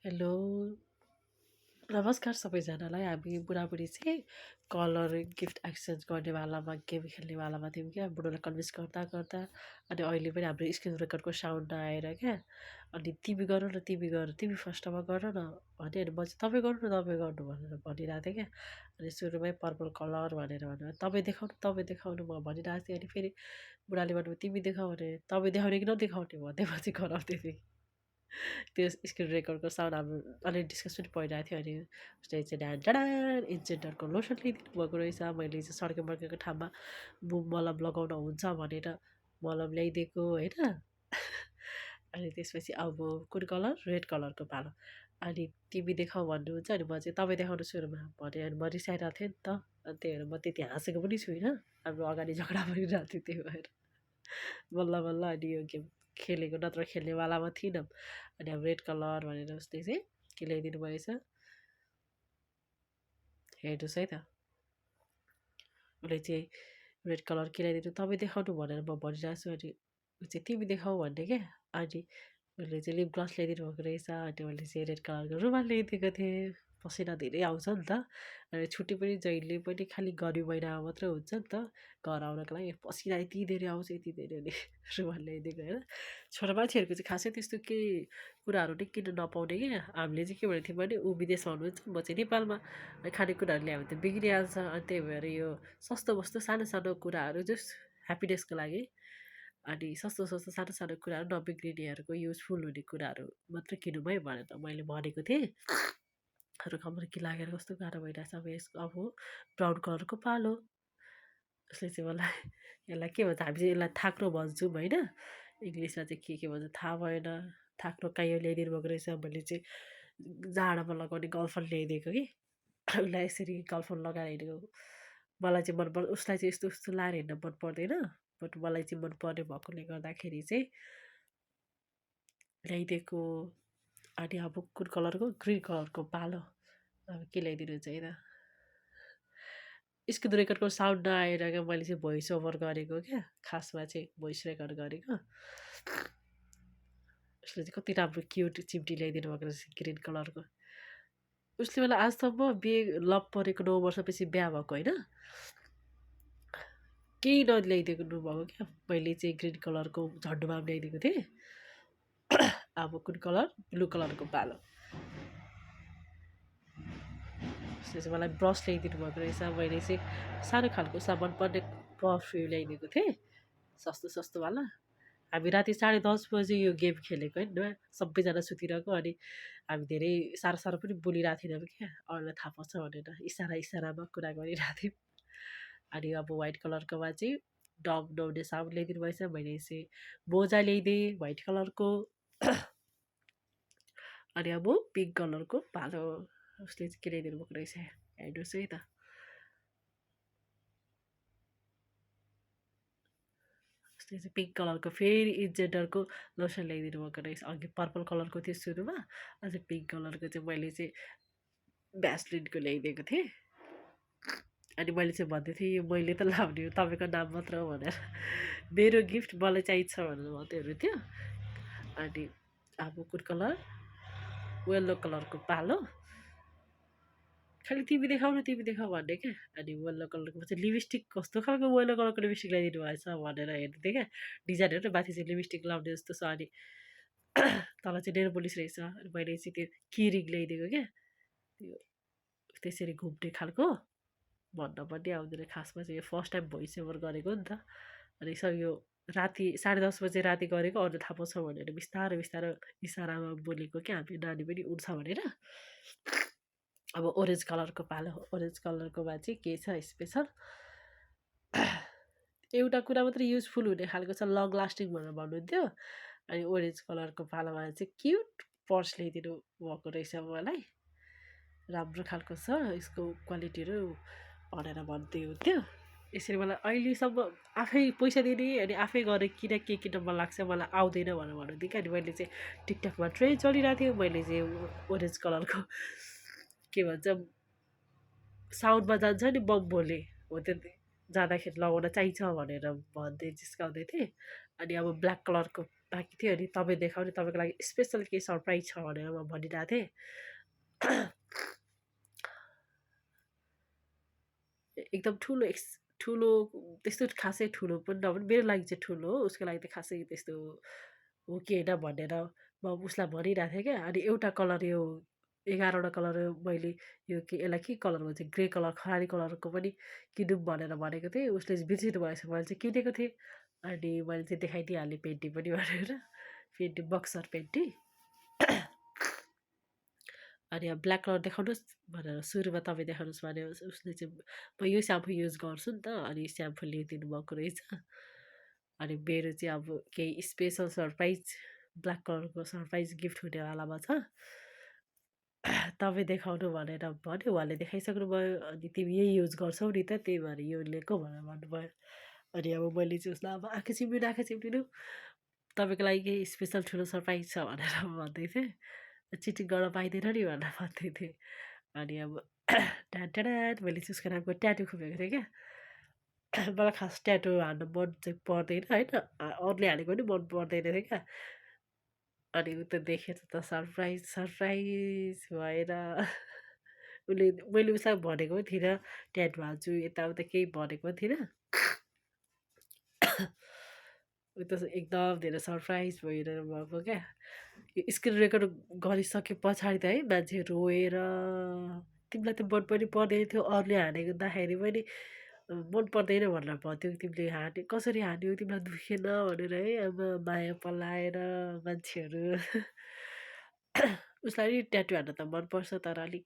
Hello, नमस्कार सबैजनालाई। हामी बुढाबुढी चाहिँ कलर गिफ्ट एक्सचेन्ज गर्नेवालामा गेम खेल्नेवालामा थियौँ क्या। बुढोलाई कन्भिन्स गर्दा गर्दा अनि अहिले पनि हाम्रो स्क्रिन रेकर्डको साउन्ड नआएर क्या। अनि तिमी गर न, तिमी गर, तिमी फर्स्टमा गर न भने अनि म चाहिँ तपाईँ गर्नु न, तपाईँ गर्नु भनेर भनिरहेको थिएँ क्या। अनि सुरुमै पर्पल कलर भनेर भन्यो, तपाईँ देखाउनु, तपाईँ देखाउनु म भनिरहेको थिएँ। अनि फेरि बुढाले भन्नुभयो तिमी देखाऊ भने तपाईँ देखाउने कि नदेखाउने भन्दै म चाहिँ कराउँदै थिएँ। त्यो स्क्रिन रेकर्डको साउन्ड हाम्रो अलिक डिस्कस पनि भइरहेको थियो। अनि उसले चाहिँ ढ्यान इन्जेन्टरको लोसन ल्याइदिनु भएको रहेछ। मैले चाहिँ सर्के मर्केको ठाउँमा मलम लगाउन हुन्छ भनेर मलम ल्याइदिएको होइन। अनि त्यसपछि अब कुन कलर, रेड कलरको पालो। अनि तिमी देखाऊ भन्नुहुन्छ अनि म चाहिँ तपाईँ देखाउनु सुरुमा भने। अनि म रिसाइरहेको थिएँ नि त। अनि त्यही भएर म त्यति हाँसेको पनि छुइनँ। हाम्रो अगाडि झगडा भइरहेको थियो त्यही भएर बल्ल बल्ल अनि यो गेम खेलेको, नत्र खेल्नेवालामा थिइनँ। अनि अब रेड कलर भनेर उसले चाहिँ के ल्याइदिनु भएछ हेर्नुहोस् है त। उसले चाहिँ रेड कलर के ल्याइदिनु तपाईँ देखाउनु भनेर म भनिरहेको छु। अनि ऊ चाहिँ तिमी देखाऊ भन्ने क्या। अनि उसले चाहिँ लिप ग्लस ल्याइदिनु भएको रहेछ। अनि मैले चाहिँ रेड कलरको रुमाल ल्याइदिएको थिएँ। पसिना धेरै आउँछ नि त। अनि छुट्टी पनि जहिले पनि खालि गर्मी महिनामा मात्रै हुन्छ नि त। घर आउनको लागि पसिना यति धेरै आउँछ, यति धेरै। अनि रुमाल ल्याइदिएको होइन। छोरा मान्छेहरूको चाहिँ खासै त्यस्तो केही कुराहरू नै किन्नु नपाउने क्या। हामीले चाहिँ के भनेको थियौँ भने ऊ विदेशमा हुनुहुन्छ, म चाहिँ नेपालमा। खानेकुराहरू ल्यायो भने त बिग्रिहाल्छ। अनि त्यही भएर यो सस्तो बस्तो सानो सानो कुराहरू जस्ट ह्याप्पिनेसको लागि। अनि सस्तो सस्तो सानो सानो कुराहरू नबिग्रिनेहरूको युजफुल हुने कुराहरू मात्रै किनौँ है भनेर मैले भनेको थिएँ। रुखमर्की लागेर कस्तो गाह्रो भइरहेछ। अब यसको अब ब्राउन कलरको पालो। उसले चाहिँ मलाई यसलाई के भन्छ, हामी चाहिँ यसलाई थाक्रो भन्छौँ होइन। इङ्ग्लिसमा चाहिँ के भन्छ थाहा भएन। थाक्रो काइयो ल्याइदिनु भएको रहेछ। मैले चाहिँ जाडोमा लगाउने गलफन ल्याइदिएको कि उसलाई यसरी गलफन लगाएर हिँडेको। मलाई चाहिँ उसलाई चाहिँ यस्तो उस्तो लाएर हिँड्न मन पर्दैन। बट मलाई चाहिँ मनपर्ने भएकोले गर्दाखेरि चाहिँ ल्याइदिएको। अनि अब कुन कलरको, ग्रिन कलरको पालो। अब के ल्याइदिनुहुन्छ है त। स्क्रिन रेकर्डको साउन्ड नआएर क्या मैले चाहिँ भोइस ओभर गरेको क्या। खासमा चाहिँ भोइस रेकर्ड गरेको। उसले चाहिँ कति राम्रो क्युट चिम्टी ल्याइदिनु भएको रहेछ ग्रिन कलरको। उसले मलाई आजसम्म लभ परेको 9 वर्षपछि बिहा भएको होइन, केही नल्याइदिएको नुभएको क्या। मैले चाहिँ ग्रिन कलरको झन्डुबाम ल्याइदिएको थिएँ। अब कुन कलर, ब्लू कलरको पालो। उसले चाहिँ मलाई ब्रस ल्याइदिनु भएको रहेछ। मैले चाहिँ सानो खालको सामान पर्ने पर्फ्युम ल्याइदिएको थिएँ, सस्तो सस्तोवाला। हामी राति 10:30 बजे यो गेम खेलेको होइन, सबैजना सुतिरहेको। अनि हामी धेरै साह्रो साह्रो पनि बोलिरहेको थिएनौँ क्या, अरूलाई थाहा पाउँछ भनेर इसारा इसारामा कुरा गरिरहेको थियौँ। अनि अब व्हाइट कलरकोमा चाहिँ डग नुहाउने साबुन ल्याइदिनु भएछ। मैले चाहिँ मोजा ल्याइदिएँ व्हाइट कलरको। अनि अब पिङ्क कलरको पालो। उसले चाहिँ के ल्याइदिनु भएको रहेछ हेर्नुहोस् है त। उसले चाहिँ पिङ्क कलरको फेरि इन्जेन्टरको लोसन ल्याइदिनु भएको रहेछ। अघि पर्पल कलरको थियो सुरुमा, अझै पिङ्क कलरको चाहिँ मैले चाहिँ भ्यासलिनको ल्याइदिएको थिएँ। अनि मैले चाहिँ भन्दै थिएँ यो मैले त लाउने हो, तपाईँको नाम मात्र हो भनेर। मेरो गिफ्ट मलाई चाहिन्छ भनेर भन्दैहरू थियो। अनि अब कुन कलर, येल्लो कलरको पालो। खालि तिमी देखाउनु, तिमी देखाऊ भन्ने क्या। अनि येल्लो कलरको चाहिँ लिपस्टिक कस्तो खालको येल्लो कलरको लिपस्टिक ल्याइदिनु भएछ भनेर हेर्दै थिएँ क्या। डिजाइन हेर्नु माथि चाहिँ लिपस्टिक लाउने जस्तो छ। अनि तल चाहिँ नेल पोलिस रहेछ। अनि मैले चाहिँ त्यो किरिङ ल्याइदिएको क्या, त्यो त्यसरी घुम्ने खालको। भन्न पनि आउँदैन। खासमा चाहिँ यो फर्स्ट टाइम भोइस ओभर गरेको नि त। अनि यो राति 10:30 बजे राति गरेको, अरू थाहा पाउँछ भनेर बिस्तारो बिस्तारो इसारामा बोलेको क्या। हामी नानी पनि उठ्छ भनेर। अब ओरेन्ज कलरको पालो। ओरेन्ज कलरकोमा चाहिँ के छ स्पेसल, एउटा कुरा मात्रै युजफुल हुने खालको छ, लङ लास्टिङ भनेर भन्नुहुन्थ्यो। अनि ओरेन्ज कलरको पालोमा चाहिँ क्युट पर्स ल्याइदिनु भएको रहेछ मलाई। राम्रो खालको छ यसको क्वालिटीहरू भनेर भन्दै हुन्थ्यो। यसरी मलाई अहिलेसम्म आफै पैसा दिने अनि आफै गएर के किन्न मन लाग्छ, मलाई आउँदैन भनेर भन्नुहुन्थ्यो क्या। अनि मैले चाहिँ टिकटकमा ट्रेन्ड चलिरहेको थियो। मैले चाहिँ ओरेन्ज कलरको के भन्छ साउन्डमा जान्छ नि बम बोले हो, त्यो जाँदाखेरि लगाउन चाहिन्छ भनेर भन्दै जिस्काउँदै थिएँ। अनि अब ब्ल्याक कलरको बाँकी थियो अनि तपाईँ देखाउने तपाईँको लागि स्पेसल केही सरप्राइज छ भनेर म भनिरहेको थिएँ। एकदम ठुलो त्यस्तो खासै ठुलो पनि नभने मेरो लागि चाहिँ ठुलो हो, उसको लागि त खासै त्यस्तो हो कि होइन भनेर म उसलाई भनिरहेको थिएँ क्या। अनि एउटा कलर यो 11वटा कलर मैले यो यसलाई के कलर भन्छ ग्रे कलर खरानी कलरको पनि किनौँ भनेर भनेको थिएँ। उसले बिर्सिनु भएछ, मैले चाहिँ किनेको थिएँ। अनि मैले चाहिँ देखाइदिइहालेँ पेन्टी पनि भनेर, पेन्टी बक्सर पेन्टी। अनि अब ब्ल्याक कलर देखाउनुहोस् भनेर सुरुमा तपाईँ देखाउनुहोस् भने उसले चाहिँ म यो स्याम्पू युज गर्छु नि त, अनि स्याम्पू ल्याइदिनु भएको रहेछ। अनि मेरो चाहिँ अब केही स्पेसल सरप्राइज ब्ल्याक कलरको सरप्राइज गिफ्ट हुनेवालामा छ। तपाईँ देखाउनु भनेर भन्यो, उहाँले देखाइसक्नु भयो। अनि तिमी यही युज गर्छौ नि त, त्यही भएर यो लिएको भनेर भन्नुभयो। अनि अब मैले चाहिँ उसलाई अब आँखा चिम्लिनु तपाईँको लागि केही स्पेसल ठुलो सरप्राइज छ भनेर भन्दै थिएँ। चिटिङ गर्न पाइँदैन नि भनेर भन्दै थिएँ। अनि अब ढ्यान मैले चाहिँ उसको नामको ट्याटु खोपेको थिएँ क्या। मलाई खास ट्याटु हान्नु मन चाहिँ पर्दैन होइन, अरूले हानेको पनि मन पर्दैन थियो क्या। अनि ऊ त देखेर त सरप्राइज भएर मैले उसलाई भनेको पनि थिइनँ ट्याटु हान्छु यताउता केही भनेको पनि थिइनँ। ऊ त एकदम धेरै सरप्राइज भएर भएको क्या। स्क्रिन रेकर्ड गरिसके पछाडि त है मान्छे रोएर तिमीलाई त मन पनि पर्दैन थियो, अरूले हानेको देख्दाखेरि पनि मन पर्दैन भनेर भन्थ्यौ, तिमीले कसरी हान्यौ तिमीलाई दुखेन भनेर है। अब माया पलाएर मान्छेहरू उसलाई नि ट्याटु हान्न त मनपर्छ, तर अलिक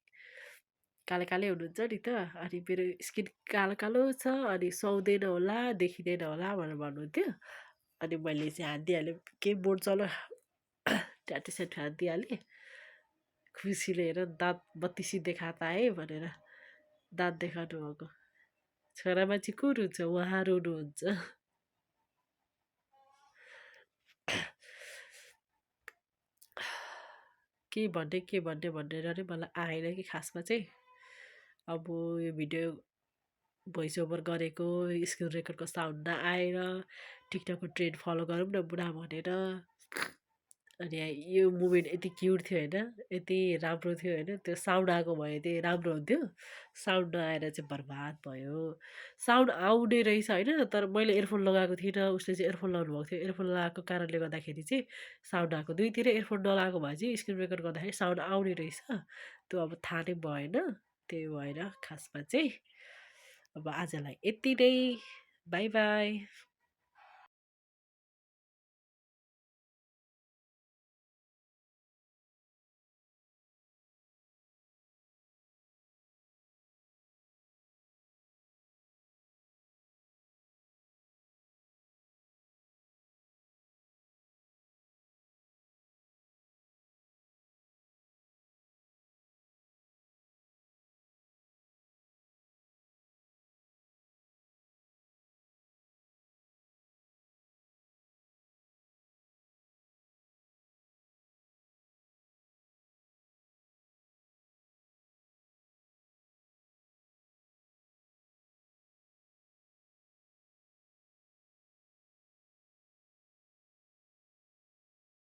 काले काले हुनुहुन्छ नि त। अनि मेरो स्किन कालो कालो छ, अनि सुहाउँदैन होला देखिँदैन होला भनेर भन्नुहुन्थ्यो। अनि मैले चाहिँ हानिदिइहालेँ, केही बोट चल्यो ट्याटु स्याटु हानिदिइहालेँ। खुसीले हेर दाँत बत्तिसी देखाता है भनेर दाँत देखाउनु भएको। छोरा मान्छे को रुन्छ, उहाँ रुनुहुन्छ। के भन्ने भनेर नै मलाई आएन कि खासमा चाहिँ। अब यो भिडियो भोइस ओभर गरेको स्क्रिन रेकर्डको साउन्ड नआएर टिकटकको ट्रेन्ड फलो गरौँ न बुढा भनेर। अनि यो मुभमेन्ट यति क्युट थियो होइन, यति राम्रो थियो होइन। त्यो साउन्ड आएको भए चाहिँ राम्रो हुन्थ्यो, साउन्ड नआएर चाहिँ बर्बाद भयो। साउन्ड आउने रहेछ होइन, तर मैले एयरफोन लगाएको थिइनँ, उसले चाहिँ एयरफोन लगाउनु भएको थियो। एयरफोन लगाएको कारणले गर्दाखेरि चाहिँ साउन्ड आएको। दुईतिर एयरफोन नलाएको भए चाहिँ स्क्रिन रेकर्ड गर्दाखेरि साउन्ड आउने रहेछ। त्यो अब थाहा नै भएन, त्यही भएर खासमा चाहिँ अब आजलाई यति नै। By by.